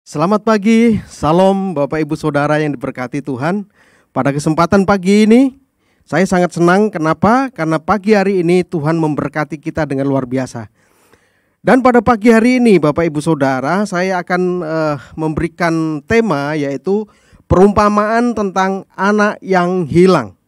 Selamat pagi, salam Bapak Ibu Saudara yang diberkati Tuhan. Pada kesempatan pagi ini, saya sangat senang. Kenapa? Karena pagi hari ini Tuhan memberkati kita dengan luar biasa. Dan pada pagi hari ini Bapak Ibu Saudara, saya akan memberikan tema yaitu perumpamaan tentang anak yang hilang.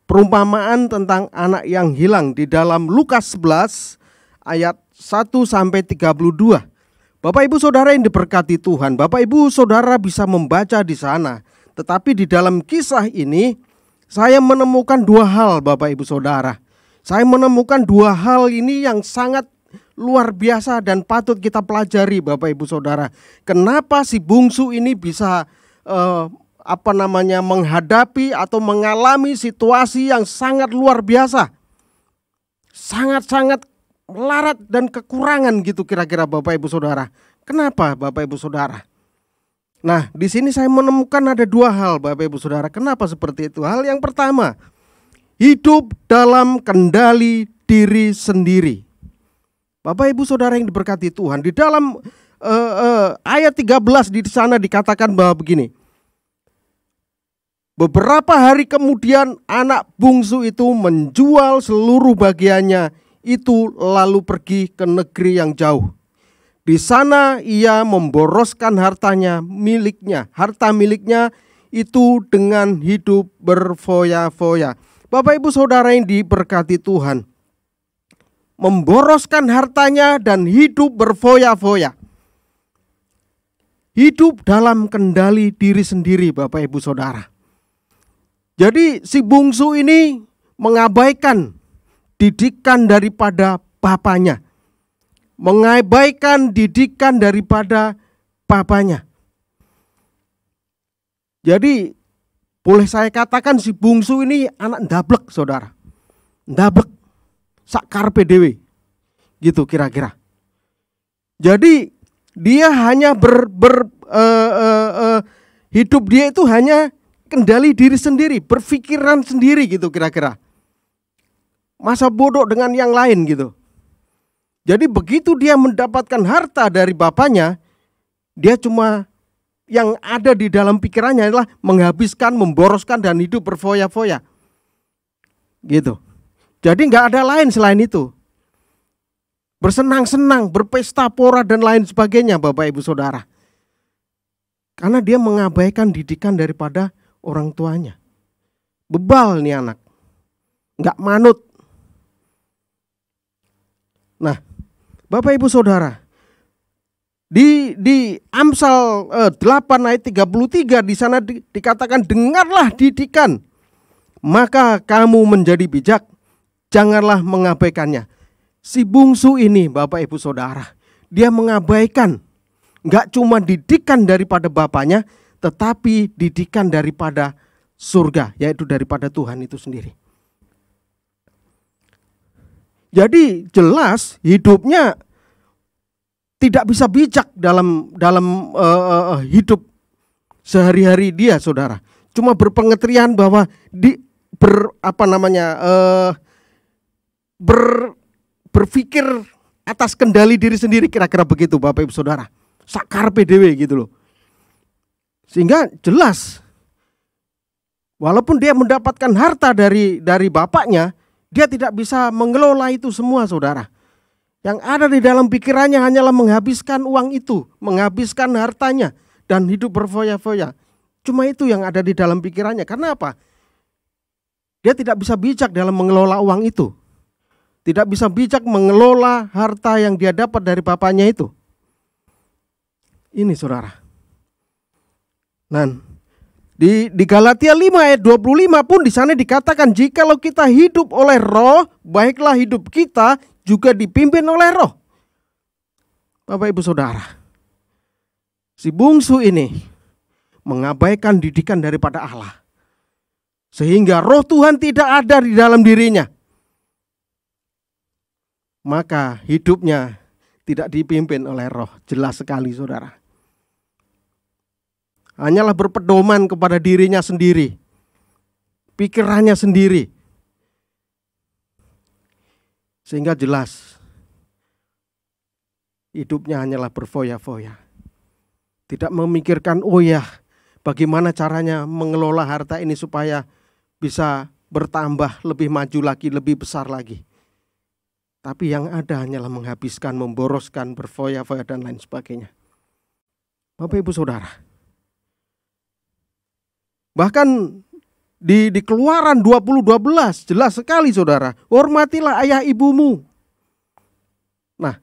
Perumpamaan tentang anak yang hilang di dalam Lukas 11 ayat 1 sampai 32. Bapak Ibu Saudara yang diberkati Tuhan, Bapak Ibu Saudara bisa membaca di sana. Tetapi di dalam kisah ini saya menemukan dua hal Bapak Ibu Saudara. Saya menemukan dua hal ini yang sangat luar biasa dan patut kita pelajari Bapak Ibu Saudara. Kenapa si bungsu ini bisa menghadapi atau mengalami situasi yang sangat luar biasa. Sangat-sangat melarat dan kekurangan gitu kira-kira Bapak Ibu Saudara. Kenapa Bapak Ibu Saudara? Nah, di sini saya menemukan ada dua hal Bapak Ibu Saudara. Kenapa seperti itu? Hal yang pertama, hidup dalam kendali diri sendiri. Bapak Ibu Saudara yang diberkati Tuhan, di dalam ayat 13 di sana dikatakan bahwa begini. Beberapa hari kemudian anak bungsu itu menjual seluruh bagiannya itu lalu pergi ke negeri yang jauh. Di sana ia memboroskan harta miliknya itu dengan hidup berfoya-foya. Bapak Ibu Saudara yang diberkati Tuhan, memboroskan hartanya dan hidup berfoya-foya. Hidup dalam kendali diri sendiri Bapak Ibu Saudara. Jadi si bungsu ini mengabaikan didikan daripada bapaknya. Mengabaikan didikan daripada bapaknya. Jadi boleh saya katakan si bungsu ini anak ndablek saudara. Ndablek. Sak karepe dhewe. Gitu kira-kira. Jadi dia hanya hidup dia itu hanya kendali diri sendiri, berpikiran sendiri gitu kira-kira. Masa bodoh dengan yang lain gitu. Jadi begitu dia mendapatkan harta dari bapaknya, dia cuma yang ada di dalam pikirannya adalah menghabiskan, memboroskan dan hidup berfoya-foya. Gitu. Jadi nggak ada lain selain itu. Bersenang-senang, berpesta pora dan lain sebagainya Bapak Ibu Saudara. Karena dia mengabaikan didikan daripada orang tuanya. Bebal nih anak. Nggak manut. Nah, Bapak Ibu Saudara, di Amsal 8 ayat 33 di sana dikatakan dengarlah didikan, maka kamu menjadi bijak, janganlah mengabaikannya. Si bungsu ini Bapak Ibu Saudara, dia mengabaikan nggak cuma didikan daripada bapaknya, tetapi didikan daripada surga, yaitu daripada Tuhan itu sendiri. Jadi jelas hidupnya tidak bisa bijak dalam hidup sehari-hari dia saudara. Cuma berpengertian bahwa berpikir atas kendali diri sendiri kira-kira begitu Bapak Ibu Saudara. Sak karepe dhewe gitu loh. Sehingga jelas walaupun dia mendapatkan harta dari bapaknya, dia tidak bisa mengelola itu semua saudara. Yang ada di dalam pikirannya hanyalah menghabiskan uang itu, menghabiskan hartanya dan hidup berfoya-foya. Cuma itu yang ada di dalam pikirannya. Karena apa? Dia tidak bisa bijak dalam mengelola uang itu. Tidak bisa bijak mengelola harta yang dia dapat dari bapaknya itu. Ini saudara. Nah, di Galatia 5 ayat 25 pun di sana dikatakan jikalau kita hidup oleh roh, baiklah hidup kita juga dipimpin oleh roh. Bapak Ibu Saudara, si bungsu ini mengabaikan didikan daripada Allah. Sehingga roh Tuhan tidak ada di dalam dirinya. Maka hidupnya tidak dipimpin oleh roh. Jelas sekali saudara. Hanyalah berpedoman kepada dirinya sendiri, pikirannya sendiri. Sehingga jelas hidupnya hanyalah berfoya-foya. Tidak memikirkan, oh ya, bagaimana caranya mengelola harta ini supaya bisa bertambah, lebih maju lagi, lebih besar lagi. Tapi yang ada hanyalah menghabiskan, memboroskan, berfoya-foya dan lain sebagainya. Bapak Ibu Saudara. Bahkan di Keluaran 20:12 jelas sekali saudara, hormatilah ayah ibumu. Nah,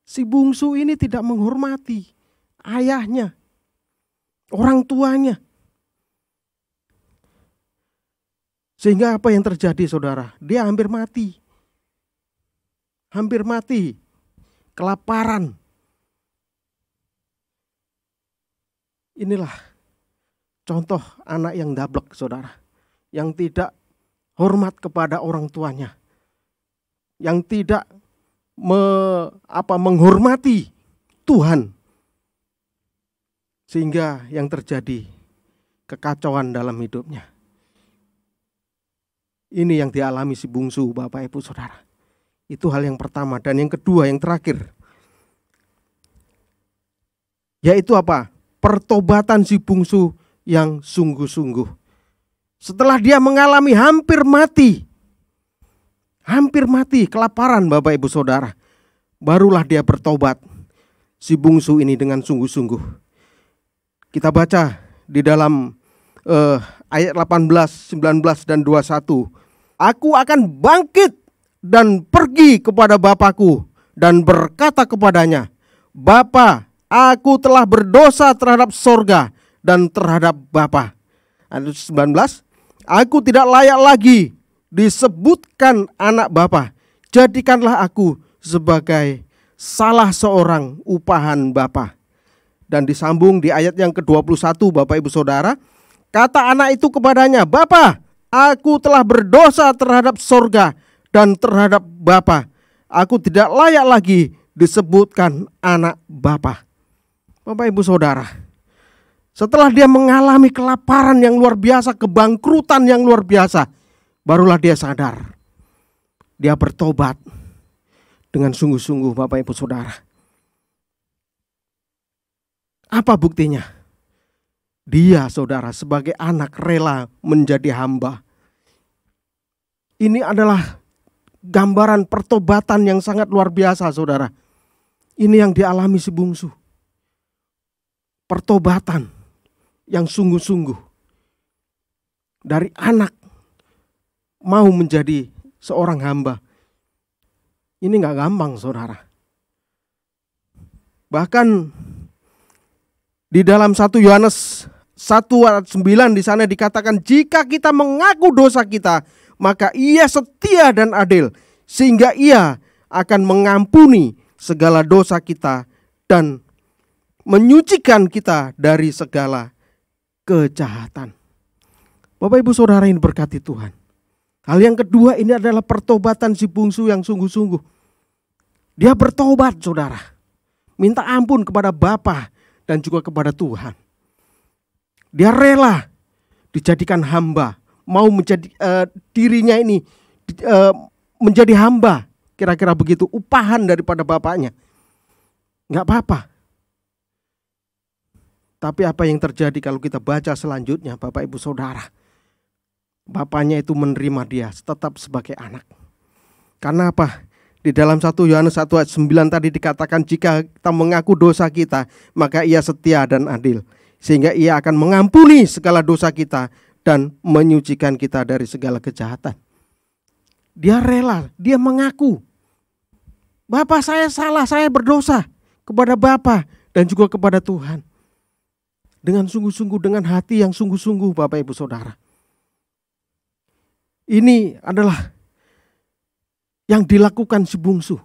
si bungsu ini tidak menghormati ayahnya, orang tuanya. Sehingga apa yang terjadi saudara? Dia hampir mati. Hampir mati. Kelaparan. Inilah contoh anak yang dablek saudara. Yang tidak hormat kepada orang tuanya. Yang tidak menghormati Tuhan. Sehingga yang terjadi kekacauan dalam hidupnya. Ini yang dialami si bungsu Bapak Ibu Saudara. Itu hal yang pertama. Dan yang kedua, yang terakhir, yaitu apa? Pertobatan si bungsu yang sungguh-sungguh. Setelah dia mengalami hampir mati, kelaparan Bapak Ibu Saudara, barulah dia bertobat. Si bungsu ini dengan sungguh-sungguh. Kita baca di dalam ayat 18, 19 dan 21. Aku akan bangkit dan pergi kepada bapakku dan berkata kepadanya, Bapa, aku telah berdosa terhadap sorga dan terhadap Bapa. Ayat 19, aku tidak layak lagi disebutkan anak Bapa. Jadikanlah aku sebagai salah seorang upahan Bapa. Dan disambung di ayat yang ke-21 Bapak Ibu Saudara. Kata anak itu kepadanya, Bapa, aku telah berdosa terhadap sorga dan terhadap Bapa. Aku tidak layak lagi disebutkan anak Bapa. Bapak Ibu Saudara, setelah dia mengalami kelaparan yang luar biasa, kebangkrutan yang luar biasa, barulah dia sadar. Dia bertobat dengan sungguh-sungguh Bapak Ibu Saudara. Apa buktinya? Dia saudara sebagai anak rela menjadi hamba. Ini adalah gambaran pertobatan yang sangat luar biasa saudara. Ini yang dialami si bungsu. Pertobatan yang sungguh-sungguh. Dari anak mau menjadi seorang hamba. Ini gak gampang saudara. Bahkan di dalam 1 Yohanes 1 ayat 9 di sana dikatakan, jika kita mengaku dosa kita, maka Ia setia dan adil, sehingga Ia akan mengampuni segala dosa kita dan menyucikan kita dari segala kejahatan. Bapak Ibu Saudara yang diberkati Tuhan. Hal yang kedua ini adalah pertobatan si bungsu yang sungguh-sungguh. Dia bertobat saudara. Minta ampun kepada Bapa dan juga kepada Tuhan. Dia rela dijadikan hamba, mau menjadi dirinya ini menjadi hamba, kira-kira begitu, upahan daripada bapaknya. Enggak apa-apa. Tapi apa yang terjadi kalau kita baca selanjutnya Bapak Ibu Saudara? Bapaknya itu menerima dia tetap sebagai anak. Karena apa? Di dalam 1 Yohanes 1 ayat 9 tadi dikatakan, jika kita mengaku dosa kita, maka Ia setia dan adil, sehingga Ia akan mengampuni segala dosa kita dan menyucikan kita dari segala kejahatan. Dia rela, dia mengaku, Bapak saya salah, saya berdosa kepada Bapa dan juga kepada Tuhan. Dengan sungguh-sungguh, dengan hati yang sungguh-sungguh Bapak Ibu Saudara. Ini adalah yang dilakukan si bungsu.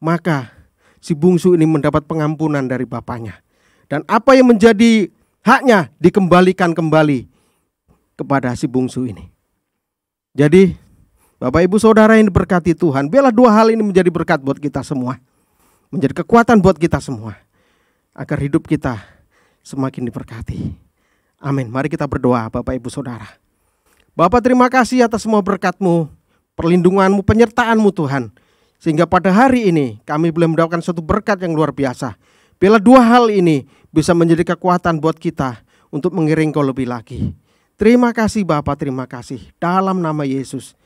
Maka si bungsu ini mendapat pengampunan dari bapaknya. Dan apa yang menjadi haknya dikembalikan kembali kepada si bungsu ini. Jadi Bapak Ibu Saudara yang diberkati Tuhan, biarlah dua hal ini menjadi berkat buat kita semua. Menjadi kekuatan buat kita semua. Agar hidup kita semakin diberkati. Amin. Mari kita berdoa Bapak Ibu Saudara. Bapak terima kasih atas semua berkat-Mu, perlindungan-Mu, penyertaan-Mu Tuhan. Sehingga pada hari ini kami boleh mendapatkan suatu berkat yang luar biasa. Biarlah dua hal ini bisa menjadi kekuatan buat kita untuk mengiring Kau lebih lagi. Terima kasih Bapa, terima kasih. Dalam nama Yesus,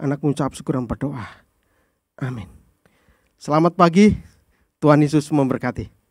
Anak mengucap syukur dan berdoa. Amin. Selamat pagi, Tuhan Yesus memberkati.